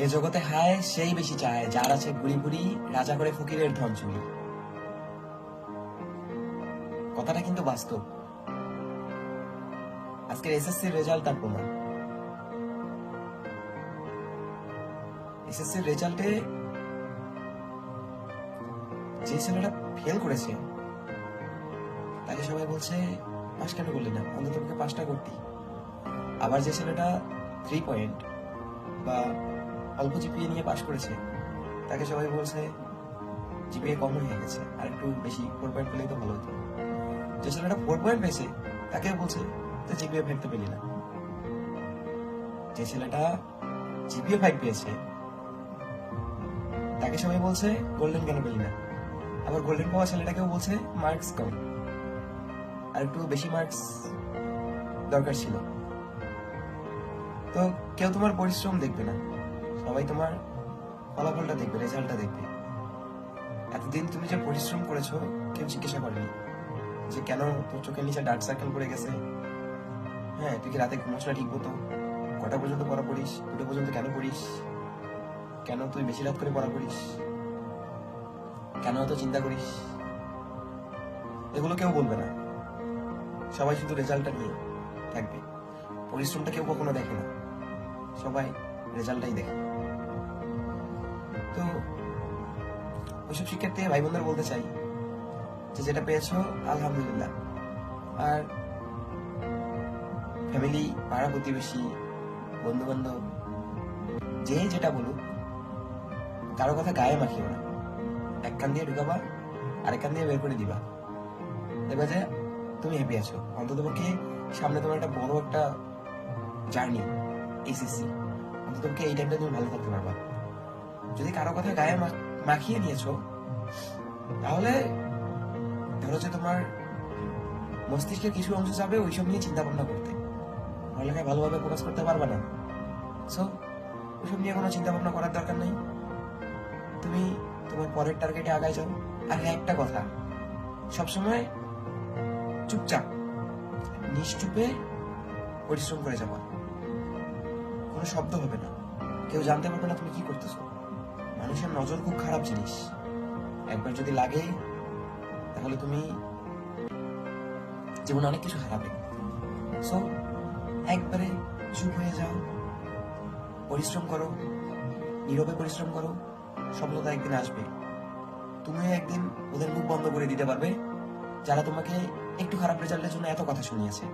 এ জগতে হায় সেই বেশি চায় যার আছে ভুরি ভুরি, রাজা করে ফকিরের ধন চুরি। কথাটা কিন্তু বাস্তব। আজকের এসএসসির রেজাল্ট তার প্রমাণ। এসএসসির রেজাল্টে যে ছেলেটা ফেল করেছে তাকে সবাই বলছে পাস কেন করলি না, অন্তত তোকে পাসটা করতি। আবার যে ছেলেটা 3 পয়েন্ট বা অল্প জিপিএ নিয়ে পাস করেছে তাকে সবাই বলছে জিপিএ কম হয়ে গেছে, আর একটু বেশি 4 পয়েন্ট পেলেই তো ভালো হতো। যে ছেলেটা 4 পয়েন্ট পেয়েছে তাকে বলছে তুই জিপিএ 5 তো পেলি না। যে ছেলেটা জিপিএ 5 পেয়েছে তাকে সবাই বলছে গোল্ডেন কেন পেলি না। আবার গোল্ডেন পাওয়া ছেলেটাকেও বলছে মার্কস কম, আর একটু বেশি মার্কস দরকার ছিল। তো কেউ তোমার পরিশ্রম দেখবে না, সবাই তোমার ফলাফলটা দেখবে, রেজাল্টটা দেখবে। এতদিন তুমি যে পরিশ্রম করেছো কেউ জিজ্ঞাসা করেনি যে কেন তোর চোখের নিচে ডার্ক সার্কেল পড়ে গেছে। হ্যাঁ, তুই কি রাতে ঘুমোস না ঠিক মতো, কটা পর্যন্ত পড়া পড়িস, 2টা পর্যন্ত কেন পড়িস, কেন তুই বেশি রাত করে পড়া পড়িস, কেন এত চিন্তা করিস, এগুলো কেউ বলবে না। সবাই শুধু রেজাল্টটা নিয়ে থাকবে। পরিশ্রমটা কেউ কখনো দেখে না, সবাই রেজাল্টটাই দেখে। তো ওইসব শিক্ষার্থী ভাই বোনদের বলতে চাই যে যেটা পেয়েছো আলহামদুলিল্লাহ। আর ফ্যামিলি, পাড়া প্রতিবেশী, বন্ধু বান্ধব যে যেটা বলুক, কারো কথা গায়ে মাখিও না। এক কান দিয়ে ঢুকাবা, আরেক কান দিয়ে বের করে দিবা, দেখবে যে তুমি হ্যাপি আছো। অন্তত পক্ষে সামনে তোমার একটা বড় একটা জার্নি এসএসসি, অন্তত পক্ষে এই টাইমটা তুমি ভালো থাকতে পারবা। যদি কারো কথা গায়ে মাখিয়ে নিয়েছো তাহলে ধরো যে তোমার মস্তিষ্কের কিছু অংশ যাবে ওইসব নিয়ে চিন্তা ভাবনা করতে, পড়ালেখায় ভালোভাবে ফোকাস করতে পারবা না। সো ওইসব নিয়ে কোনো চিন্তা ভাবনা করার দরকার নেই। তুমি তোমার পরের টার্গেটে আগায় যাও। আর একটা কথা, সবসময় চুপচাপ নিশ্চুপে পরিশ্রম করে যাবা। কোনো শব্দ হবে না, কেউ জানতে পারবে না তুমি কি করতেছো। মানুষের নজর খুব খারাপ জিনিস, একবার যদি লাগে তাহলে তুমি জীবনে অনেক কিছু হারাবে। সো একবারে চুপ হয়ে যাও, পরিশ্রম করো, নীরবে পরিশ্রম করো, সফলতা একদিন আসবে। তুমিও একদিন ওদের মুখ বন্ধ করে দিতে পারবে যারা তোমাকে একটু খারাপ রেজাল্টের জন্য এত কথা শুনিয়েছে।